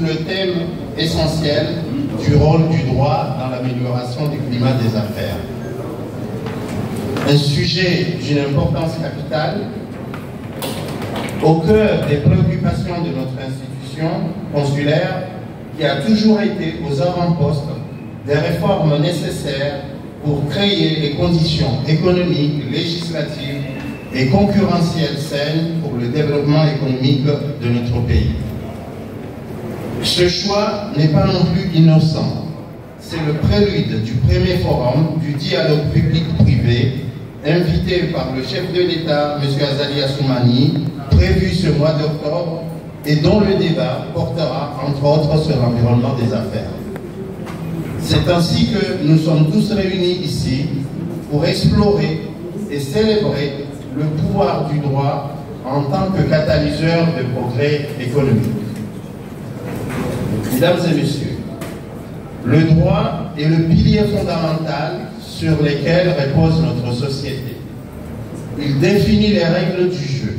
sous le thème essentiel du rôle du droit dans l'amélioration du climat des affaires. Un sujet d'une importance capitale, au cœur des préoccupations de notre institution consulaire, qui a toujours été aux avant-postes des réformes nécessaires pour créer les conditions économiques, législatives et concurrentielles saines pour le développement économique de notre pays. Ce choix n'est pas non plus innocent. C'est le prélude du premier forum du dialogue public-privé invité par le chef de l'État, M. Azali Assoumani, prévu ce mois d'octobre et dont le débat portera entre autres sur l'environnement des affaires. C'est ainsi que nous sommes tous réunis ici pour explorer et célébrer le pouvoir du droit en tant que catalyseur de progrès économique. Mesdames et messieurs, le droit est le pilier fondamental sur lesquels repose notre société. Il définit les règles du jeu,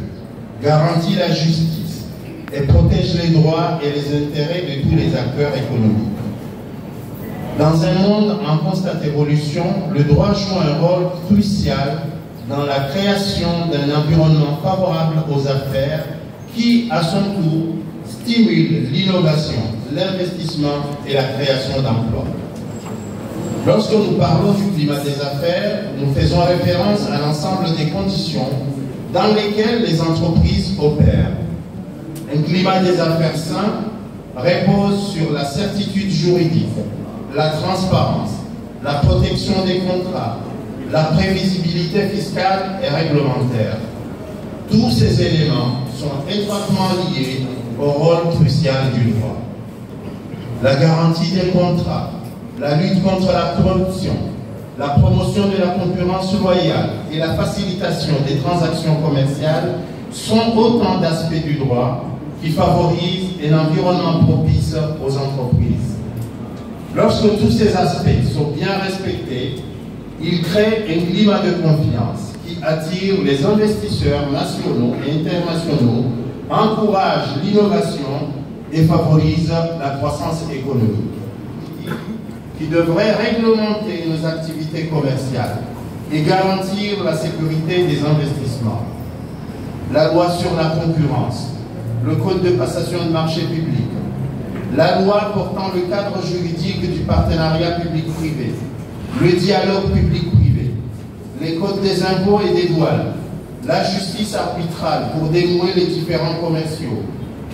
garantit la justice et protège les droits et les intérêts de tous les acteurs économiques. Dans un monde en constante évolution, le droit joue un rôle crucial dans la création d'un environnement favorable aux affaires qui, à son tour, stimule l'innovation, l'investissement et la création d'emplois. Lorsque nous parlons du climat des affaires, nous faisons référence à l'ensemble des conditions dans lesquelles les entreprises opèrent. Un climat des affaires sain repose sur la certitude juridique, la transparence, la protection des contrats, la prévisibilité fiscale et réglementaire. Tous ces éléments sont étroitement liés au rôle crucial du droit. La garantie des contrats, la lutte contre la corruption, la promotion de la concurrence loyale et la facilitation des transactions commerciales sont autant d'aspects du droit qui favorisent un environnement propice aux entreprises. Lorsque tous ces aspects sont bien respectés, ils créent un climat de confiance qui attire les investisseurs nationaux et internationaux, encourage l'innovation et favorise la croissance économique, qui devrait réglementer nos activités commerciales et garantir la sécurité des investissements. La loi sur la concurrence, le code de passation de marché public, la loi portant le cadre juridique du partenariat public-privé, le dialogue public-privé, les codes des impôts et des douanes, la justice arbitrale pour dénouer les différends commerciaux,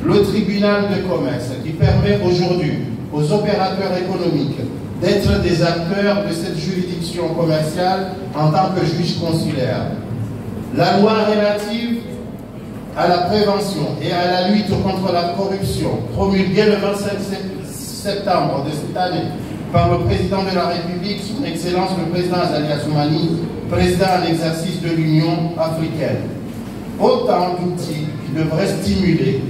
le tribunal de commerce qui permet aujourd'hui aux opérateurs économiques d'être des acteurs de cette juridiction commerciale en tant que juge consulaire, la loi relative à la prévention et à la lutte contre la corruption, promulguée le 25 septembre de cette année par le président de la République, son Excellence le président Azali Assoumani, président en exercice de l'Union africaine. Autant d'outils qui devraient stimuler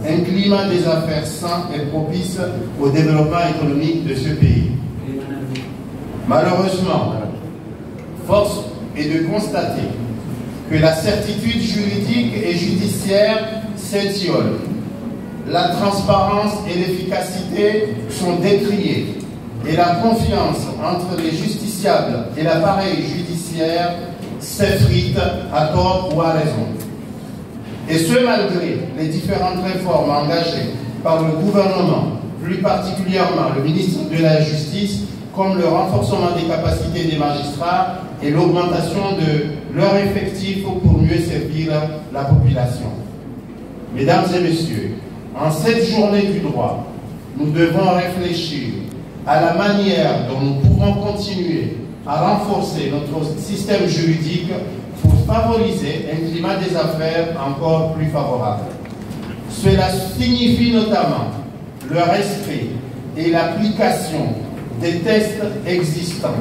un climat des affaires sain et propice au développement économique de ce pays. Malheureusement, force est de constater que la certitude juridique et judiciaire s'étiole. La transparence et l'efficacité sont décriées et la confiance entre les justiciables et l'appareil judiciaire s'effrite à tort ou à raison. Et ce malgré les différentes réformes engagées par le gouvernement, plus particulièrement le ministre de la Justice, comme le renforcement des capacités des magistrats et l'augmentation de leur effectif pour mieux servir la population. Mesdames et messieurs, en cette journée du droit, nous devons réfléchir à la manière dont nous pouvons continuer à renforcer notre système juridique pour favoriser un climat des affaires encore plus favorable. Cela signifie notamment le respect et l'application des tests existants,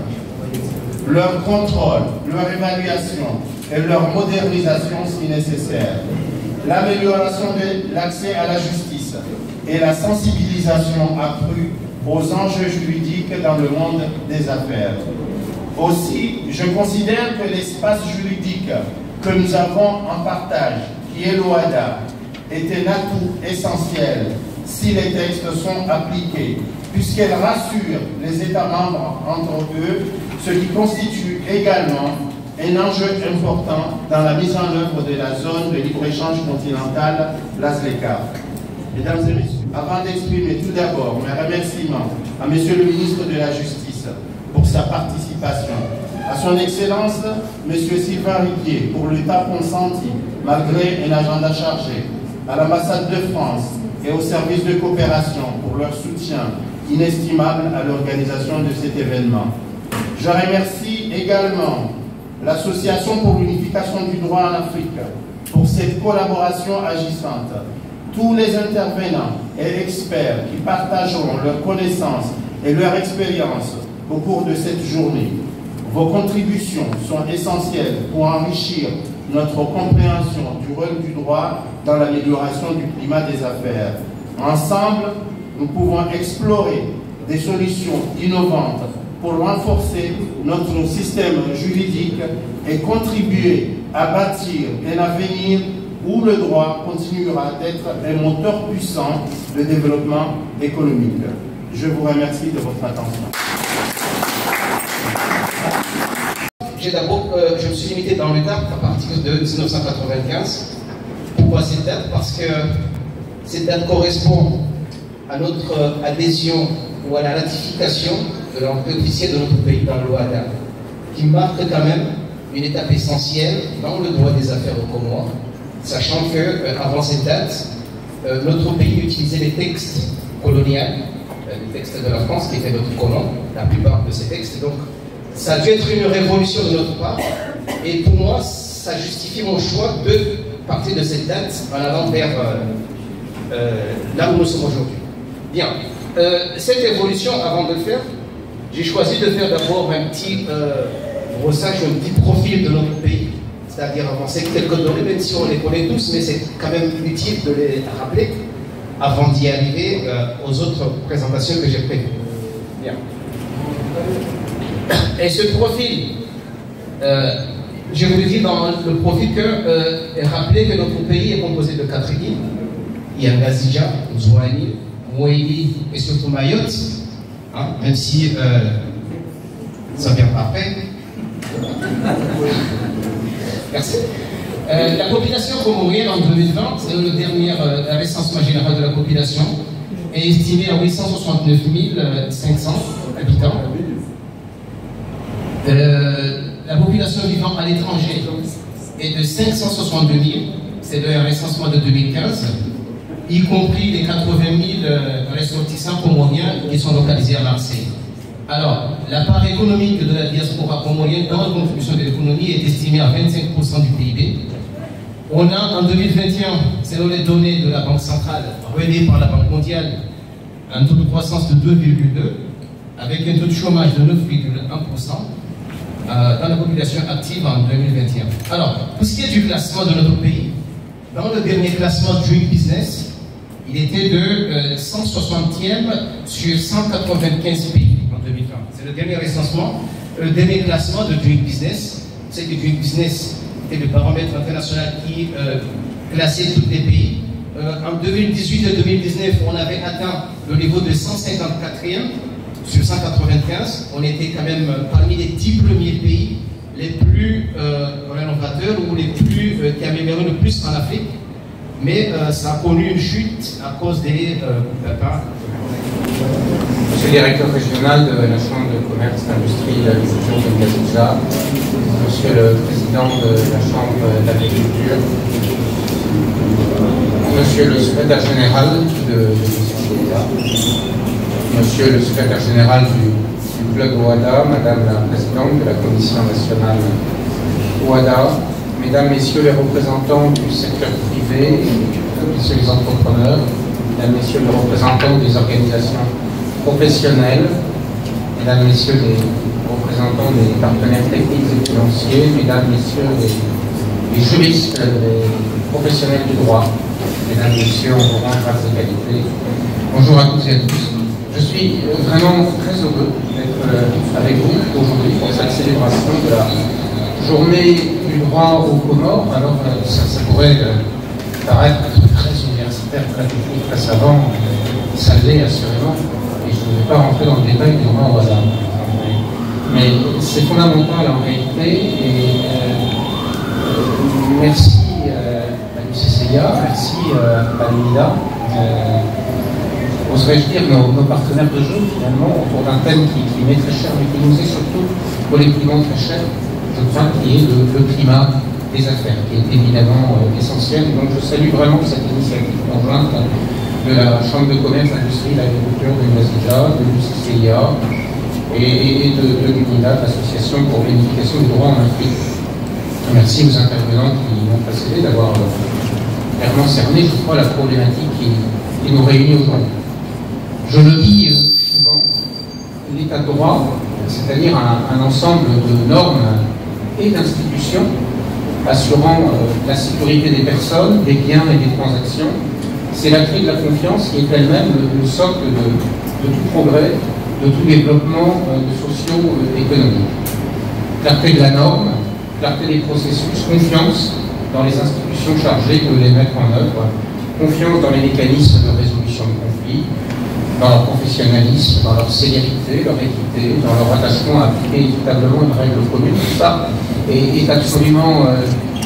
leur contrôle, leur évaluation et leur modernisation si nécessaire, l'amélioration de l'accès à la justice et la sensibilisation accrue aux enjeux juridiques dans le monde des affaires. Aussi, je considère que l'espace juridique que nous avons en partage, qui est l'OHADA, est un atout essentiel si les textes sont appliqués, puisqu'elle rassure les États membres entre eux, ce qui constitue également un enjeu important dans la mise en œuvre de la zone de libre-échange continentale Las-les-Caves. Mesdames et messieurs, avant d'exprimer tout d'abord mes remerciements à Monsieur le ministre de la Justice pour sa participation, à son Excellence Monsieur Sylvain Riquier pour le temps consenti malgré un agenda chargé, à l'ambassade de France et au service de coopération pour leur soutien inestimable à l'organisation de cet événement. Je remercie également l'Association pour l'unification du droit en Afrique pour cette collaboration agissante, tous les intervenants et experts qui partageront leurs connaissances et leur expérience au cours de cette journée. Vos contributions sont essentielles pour enrichir notre compréhension du rôle du droit dans l'amélioration du climat des affaires. Ensemble, nous pouvons explorer des solutions innovantes pour renforcer notre système juridique et contribuer à bâtir un avenir où le droit continuera d'être un moteur puissant de développement économique. Je vous remercie de votre attention. Je me suis limité dans le temps à partir de 1995. Pourquoi cette date? Parce que cette date correspond à notre adhésion ou à la ratification de l'entrée officielle de notre pays dans l'OADA, qui marque quand même une étape essentielle dans le droit des affaires au Comores, sachant qu'avant cette date, notre pays utilisait les textes coloniaux, les textes de la France qui étaient notre colon, la plupart de ces textes. Donc, ça a dû être une révolution de notre part, et pour moi, ça justifie mon choix de partir de cette date en allant vers là où nous sommes aujourd'hui. Bien, cette évolution, avant de le faire, j'ai choisi de faire d'abord un petit brossage, un petit profil de notre pays, c'est-à-dire avancer quelques données, même si on les connaît tous, mais c'est quand même utile de les rappeler avant d'y arriver aux autres présentations que j'ai prévues. Bien. Et ce profil, je vous le dis dans le profil rappelez que notre pays est composé de 4 îles. Il y a Ngazija, Zouani, Mouéli et surtout Mayotte, hein, même si ça vient pas après. Merci. La population comorienne en 2020, c'est le dernier recensement général de la population, est estimée à 869 500 habitants. La population vivant à l'étranger est de 562 000, c'est le recensement de 2015, y compris les 80 000 ressortissants comoriens qui sont localisés à Marseille. Alors, la part économique de la diaspora comorienne dans la contribution de l'économie est estimée à 25% du PIB. On a en 2021, selon les données de la Banque centrale, relayées par la Banque mondiale, un taux de croissance de 2,2, avec un taux de chômage de 9,1%. Dans la population active en 2021. Alors, pour ce qui est du classement de notre pays, dans le dernier classement Doing Business, il était de 160e sur 195 pays en 2020. C'est le dernier recensement, le dernier classement de Doing Business. C'est que Doing Business était le paramètre international qui classait tous les pays. En 2018 et 2019, on avait atteint le niveau de 154e. Sur 195, on était quand même parmi les 10 premiers pays les plus rénovateurs ou les plus qui amélioraient le plus en Afrique. Mais ça a connu une chute à cause des Monsieur le directeur régional de la Chambre de commerce, d'industrie et d'agriculture de Ngazija, Monsieur le président de la Chambre d'agriculture, Monsieur le secrétaire général de Monsieur le secrétaire général du club OADA, Madame la présidente de la Commission nationale OADA, Mesdames, Messieurs les représentants du secteur privé, Messieurs les entrepreneurs, Mesdames, Messieurs les représentants des organisations professionnelles, Mesdames, Messieurs les représentants des partenaires techniques et financiers, Mesdames, Messieurs les juristes, les professionnels du droit, Mesdames, Messieurs, en rang, grâce et qualité, bonjour à tous et à tous. Je suis vraiment très heureux d'être avec vous aujourd'hui pour cette célébration de la journée du droit aux Comores. Alors, ça pourrait paraître très universitaire, très technique, très savant. ça l'est assurément, et je ne vais pas rentrer dans le détail du droit au hasard. Mais c'est fondamental en réalité, et merci à l'UCCIA, merci à l'UNIDA, oserais-je dire nos partenaires de jeu finalement, autour d'un thème qui m'est très cher, mais qui nous est surtout collectivement très cher, je crois, qui est le climat des affaires, qui est évidemment essentiel. Donc je salue vraiment cette initiative conjointe de la Chambre de commerce, d'industrie, d'agriculture, de l'UNASIJA, de l'UCCIA et de l'UNIDA, l'association pour l'unification du droit en Afrique. Merci aux intervenants qui m'ont précédé d'avoir clairement cerné, je crois, la problématique qui nous réunit aujourd'hui. Je le dis souvent, l'état de droit, c'est-à-dire un ensemble de normes et d'institutions assurant la sécurité des personnes, des biens et des transactions, c'est la clé de la confiance qui est elle-même le socle de tout progrès, de tout développement socio-économique. Clarté de la norme, clarté des processus, confiance dans les institutions chargées de les mettre en œuvre, confiance dans les mécanismes de résolution de conflits, dans leur professionnalisme, dans leur célérité, leur équité, dans leur attachement à appliquer équitablement une règle commune. Tout ça est absolument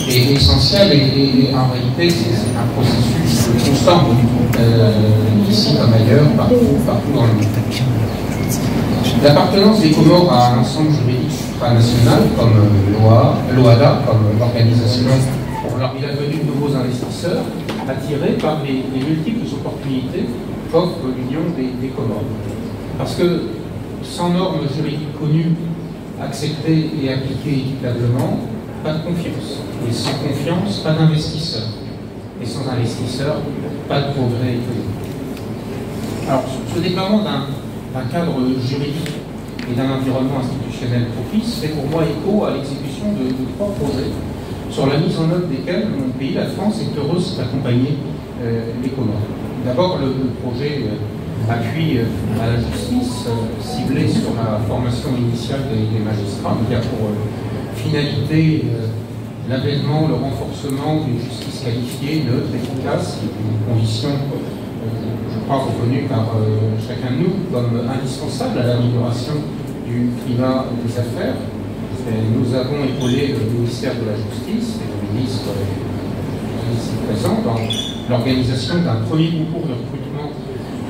essentiel et en réalité c'est un processus constant ici comme ailleurs, partout dans le monde. L'appartenance des Comores à un ensemble juridique supranational comme l'OADA, comme l'organisation pour la venue de nouveaux investisseurs, attirés par les multiples opportunités qu'offre l'Union des Comores. Parce que sans normes juridiques connues, acceptées et appliquées équitablement, pas de confiance. Et sans confiance, pas d'investisseurs. Et sans investisseurs, pas de progrès économique. Alors, ce déploiement d'un cadre juridique et d'un environnement institutionnel propice fait pour moi écho à l'exécution de 3 projets sur la mise en œuvre desquels mon pays, la France, est heureuse d'accompagner les Comores. D'abord, le projet appui à la justice, ciblé sur la formation initiale des magistrats, qui a pour finalité l'avènement, le renforcement d'une justice qualifiée, neutre, efficace, qui est une condition, je crois, reconnue par chacun de nous comme indispensable à l'amélioration du climat des affaires. Nous avons épaulé le ministère de la Justice et le ministre ici présent dans l'organisation d'un premier concours de recrutement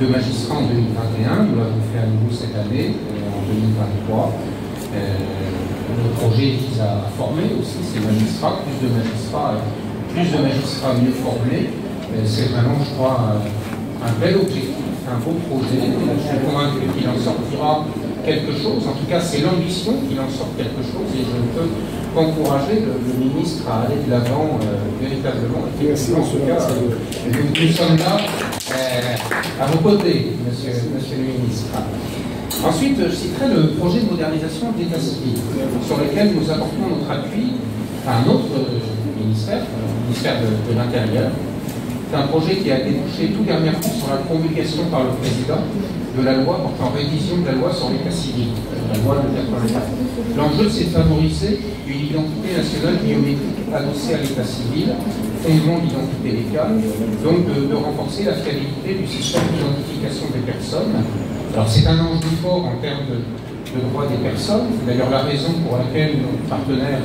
de magistrats en 2021. Nous l'avons fait à nouveau cette année, en 2023. Le projet vise à former aussi ces magistrats, plus de magistrats mieux formés. C'est vraiment, je crois, un bel objectif, un beau projet. Je suis convaincu qu'il en sortira quelque chose. En tout cas, c'est l'ambition qu'il en sorte quelque chose et je ne peux qu'encourager le ministre à aller de l'avant véritablement. Merci, en tout cas, nous sommes là à vos côtés, monsieur le ministre. Ensuite, je citerai le projet de modernisation de l'État civil, sur lequel nous apportons notre appui à un autre ministère, le ministère de l'Intérieur. C'est un projet qui a débouché tout dernièrement sur la promulgation par le président de la loi portant révision de la loi sur l'état civil, la loi de 84. L'enjeu, c'est de favoriser une identité nationale biométrique adossée à l'état civil, fondement d'identité légale, donc de renforcer la fiabilité du système d'identification des personnes. Alors c'est un enjeu fort en termes de droits des personnes. C'est d'ailleurs la raison pour laquelle notre partenaire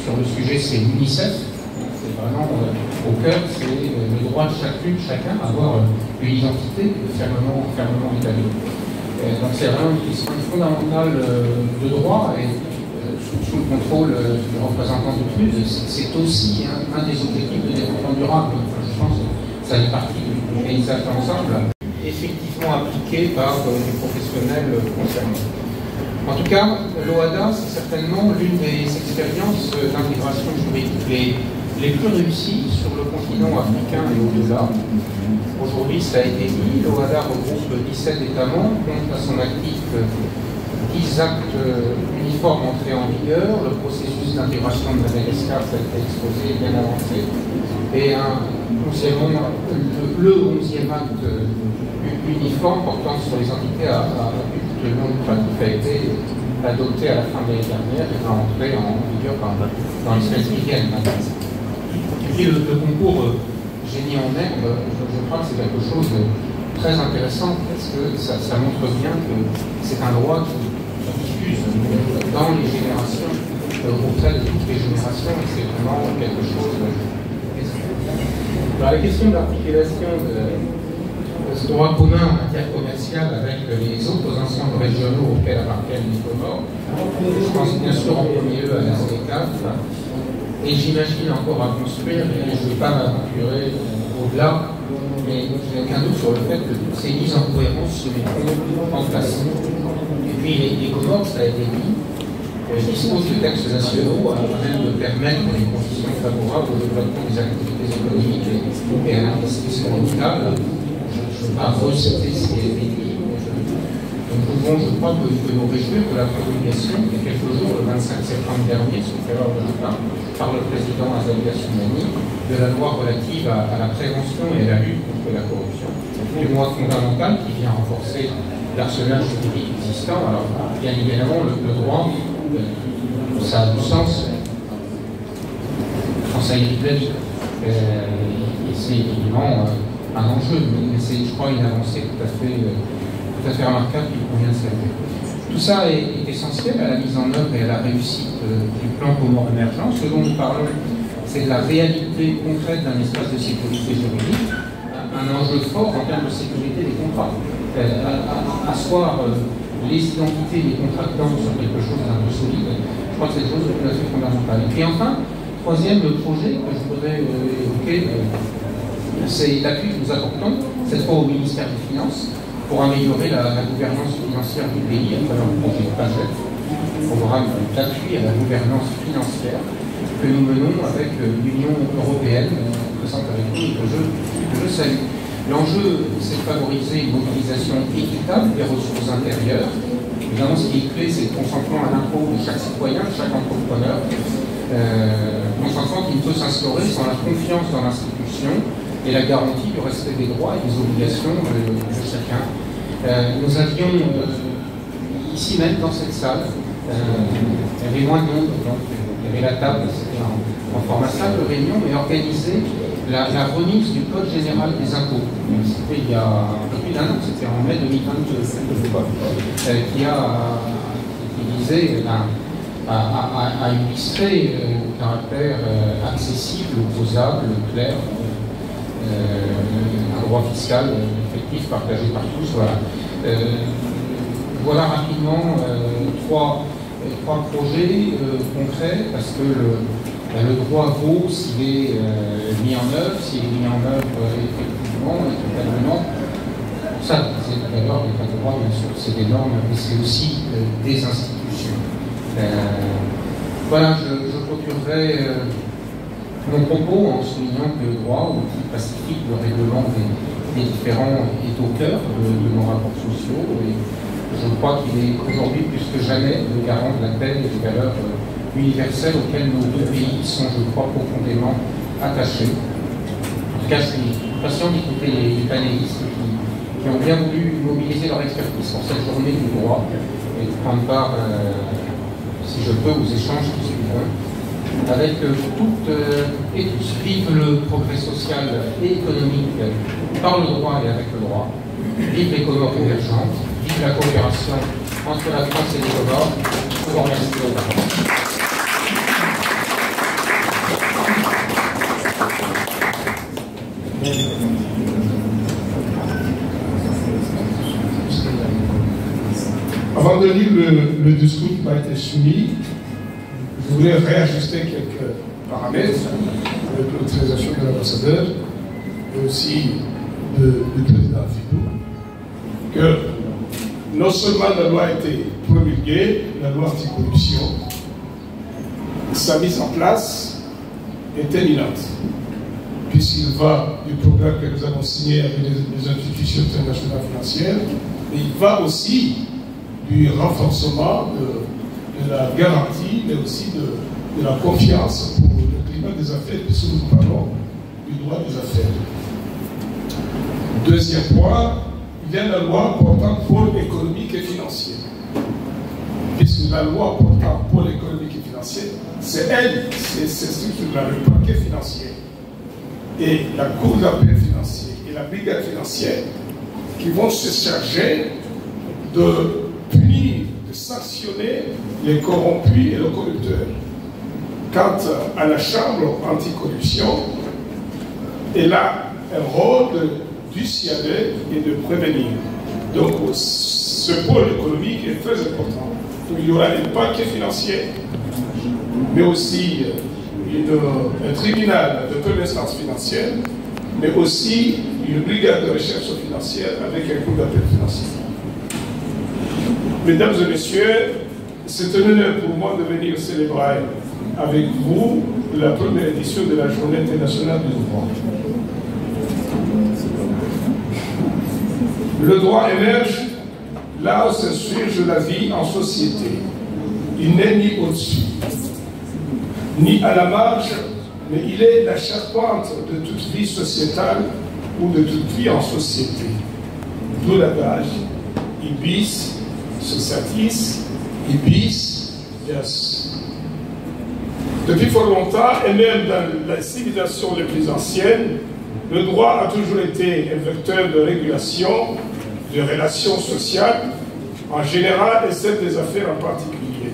sur le sujet, c'est l'UNICEF. C'est vraiment au cœur, c'est le droit de chacun à avoir une identité fermement établie. Donc c'est vraiment une question fondamentale de droit et sous le contrôle du représentant de PNUD, c'est aussi un des objectifs de développement durable. Je pense que ça fait partie du paysage d'ensemble, effectivement appliqué par les professionnels concernés. En tout cas, l'OADA, c'est certainement l'une des expériences d'intégration juridique les plus réussies sur le continent africain et au-delà. Aujourd'hui, ça a été dit, l'OADA regroupe 17 États membres, compte à son actif 10 actes uniformes entrés en vigueur. Le processus d'intégration de Madagascar, ça a été exposé, bien avancé. Et le 11e acte uniforme portant sur les entités à but non lucratif a été adopté à la fin de l'année dernière et va entrer en vigueur dans les semaines qui viennent. Et puis le concours génie en herbe, je crois que c'est quelque chose très intéressante parce que ça montre bien que c'est un droit qui diffuse dans les générations, auprès de toutes les générations, et c'est vraiment quelque chose de... Alors, la question de l'articulation de ce droit commun en matière commerciale avec les autres ensembles régionaux auxquels appartiennent les Comores, je pense bien sûr en premier lieu à la CECAF, et j'imagine encore à construire, et je ne vais pas m'aventurer au-delà, mais je n'ai aucun doute sur le fait que toutes ces mises en cohérence se mettront en place. Et puis les Comores, ça a été dit, disposent de textes nationaux afin de permettre des conditions favorables au développement des activités économiques et à l'investissement local. Je ne vais pas reciter ce qui a été dit. Nous pouvons, je crois, que nous réjouir de la promulgation il y a quelques jours, le 25 septembre dernier, sauf erreur de ma part, par le président Azalia Soumani, de la loi relative à la prévention et à la lutte contre la corruption. Une loi fondamentale qui vient renforcer l'arsenal juridique existant. Alors, bien évidemment, le droit, ça a du sens quand ça irrite la vie. Et c'est évidemment un enjeu, mais c'est, je crois, une avancée tout à fait remarquable qui convient de saluer. Tout ça est essentiel à la mise en œuvre et à la réussite du plan Comores émergent. Ce dont nous parlons, c'est de la réalité concrète d'un espace de sécurité juridique, un enjeu fort en termes de sécurité des contrats. Asseoir les identités des contractants sur quelque chose d'un peu solide, je crois que c'est quelque chose de tout à fait fondamental. Et puis enfin, troisième projet que je voudrais évoquer, c'est l'appui que nous apportons, cette fois au ministère des Finances, pour améliorer la gouvernance financière du pays à travers le projet PAGEF, programme d'appui à la gouvernance financière que nous menons avec l'Union européenne, présente avec nous, que je salue. L'enjeu, c'est de favoriser une mobilisation équitable des ressources intérieures. Évidemment, ce qui est clé, c'est le consentement à l'impôt de chaque citoyen, de chaque entrepreneur. Consentement qui ne peut s'instaurer sans la confiance dans l'institution et la garantie du respect des droits et des obligations de chacun. Nous avions, ici même dans cette salle, il y avait moins de monde, donc il y avait la table, c'était en format salle de réunion, mais organisé la remise du Code général des impôts. C'était il y a un peu plus d'un an, c'était en mai 2022, qui visait à illustrer le caractère accessible, opposable, clair, un droit fiscal effectif partagé par tous. Voilà, voilà rapidement trois projets concrets, parce que le droit vaut s'il est mis en œuvre, s'il est mis en œuvre effectivement et totalement. Ça, c'est d'ailleurs l'état de droit, bien sûr, c'est des normes, mais c'est aussi des institutions. Voilà, je clôturerai mon propos en soulignant que le droit, outil pacifique, le règlement des différends est au cœur de nos rapports sociaux, et je crois qu'il est aujourd'hui plus que jamais le garant de la paix et des valeurs universelles auxquelles nos deux pays sont, je crois, profondément attachés. En tout cas, je suis patient d'écouter les panélistes qui ont bien voulu mobiliser leur expertise pour cette journée du droit et de prendre part, si je peux, aux échanges qui suivront avec toutes et tous. Vive le progrès social et économique par le droit et avec le droit. Vive les Comores émergentes. Vive la coopération entre la France et les Comores. Je vous remercie de votre attention. Avant de lire le discours qui m'a été soumis, je voulais réajuster quelques paramètres avec l'autorisation de l'ambassadeur et aussi du président Fidou, que non seulement la loi a été promulguée, la loi anticorruption, sa mise en place est éminente, puisqu'il va du programme que nous avons signé avec les institutions internationales financières, mais il va aussi du renforcement de la garantie, mais aussi de la confiance pour le climat des affaires, puisque nous parlons du droit des affaires. Deuxième point, il y a la loi portant pôle économique et financier. Puisque la loi portant pôle économique et financier, c'est elle, c'est structure le parquet financier et la cour d'appel financier et la brigade financière qui vont se charger de punir, de sanctionner les corrompus et les corrupteurs. Quant à la Chambre anticorruption, elle a un rôle du dissuader et de prévenir. Donc ce pôle économique est très important. Donc, il y aura un paquet financier, mais aussi un tribunal de première instance financière, mais aussi une brigade de recherche financière avec un coup d'appel financier. Mesdames et messieurs, c'est un honneur pour moi de venir célébrer avec vous la première édition de la Journée internationale du droit. Le droit émerge là où s'insurge la vie en société. Il n'est ni au-dessus, ni à la marge, mais il est la charpente de toute vie sociétale ou de toute vie en société. D'où l'adage ibis societis, ibis deus. Depuis fort longtemps, et même dans la civilisation les plus anciennes, le droit a toujours été un vecteur de régulation, de relations sociales en général et celle des affaires en particulier.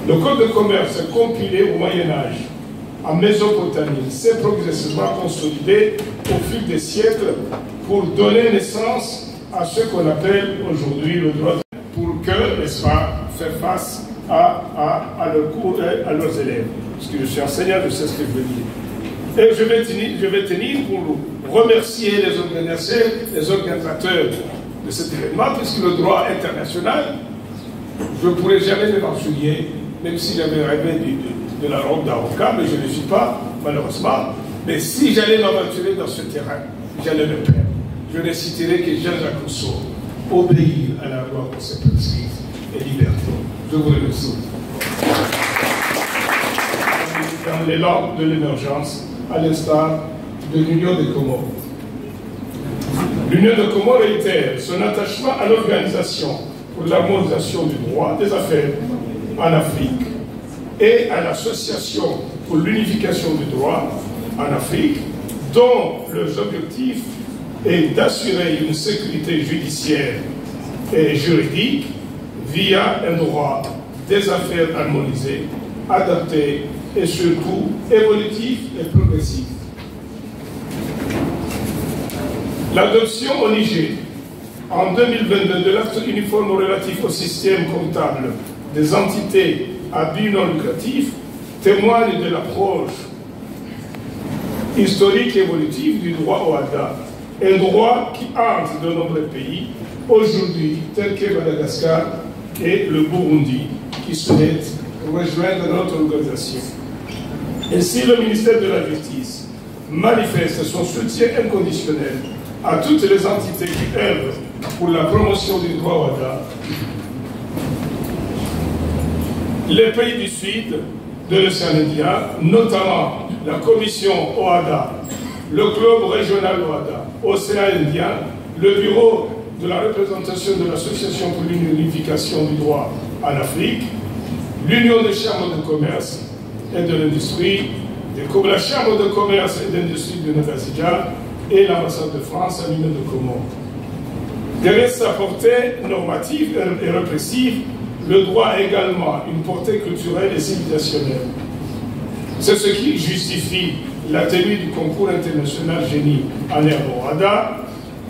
Le code de commerce compilé au Moyen-Âge en Mésopotamie s'est progressivement consolidé au fil des siècles pour donner naissance à ce qu'on appelle aujourd'hui le droit pour que, n'est-ce pas, faire face à leurs cours et à leurs élèves. Parce que je suis enseignant, je sais ce que je veux dire. Et je vais tenir pour remercier les organisateurs de cet événement, puisque le droit international, je ne pourrais jamais m'aventurer, même si j'avais rêvé de la robe d'avocat, mais je ne suis pas, malheureusement. Mais si j'allais m'aventurer dans ce terrain, j'allais le perdre. Je ne citerai que Jean-Jacques Rousseau, obéir à la loi consécutive et liberté. Je vous remercie. Dans l'élan de l'émergence, à l'instar de l'Union des Comores. L'Union des Comores réitère son attachement à l'organisation pour l'harmonisation du droit des affaires en Afrique et à l'association pour l'unification du droit en Afrique, dont leurs objectifs est d'assurer une sécurité judiciaire et juridique via un droit des affaires harmonisé, adapté et surtout évolutif et progressif. L'adoption au Niger en 2022 de l'acte uniforme relatif au système comptable des entités à but non lucratif témoigne de l'approche historique et évolutive du droit au HADA, un droit qui hante de nombreux pays aujourd'hui, tels que Madagascar et le Burundi, qui souhaitent rejoindre notre organisation. Ainsi, le ministère de la Justice manifeste son soutien inconditionnel à toutes les entités qui œuvrent pour la promotion du droit au HADA. Les pays du Sud de l'océan Indien, notamment la Commission OHADA, le Club régional OHADA, Océan Indien, le Bureau de la représentation de l'Association pour l'unification du droit en Afrique, l'Union des chambres de commerce et de l'industrie, la Chambre de commerce et d'industrie de Nagazija et l'ambassade de France à l'Union de Comores. Derrière sa portée normative et répressive, le droit a également une portée culturelle et civilisationnelle. C'est ce qui justifie la tenue du concours international génie en HADA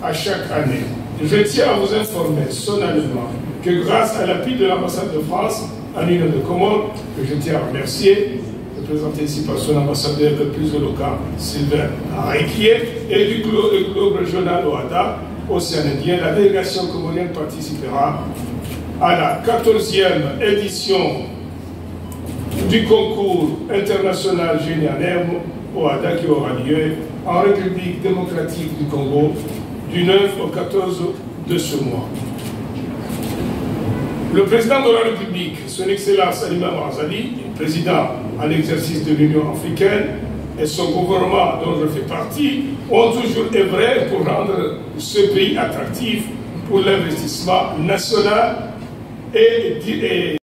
à chaque année. Je tiens à vous informer solennellement que grâce à l'appui de l'ambassade de France à l'Union de Comores, que je tiens à remercier, représenté ici par son ambassadeur le plus éloquent, Sylvain Araikier, et du club régional OHADA, Océan Indien, la délégation comorienne participera à la 14e édition du concours international génie en herbe OHADA qui aura lieu en République démocratique du Congo du 9 au 14 de ce mois. Le président de la République, son Excellence Halima Marzali, président en exercice de l'Union africaine, et son gouvernement dont je fais partie, ont toujours œuvré pour rendre ce pays attractif pour l'investissement national et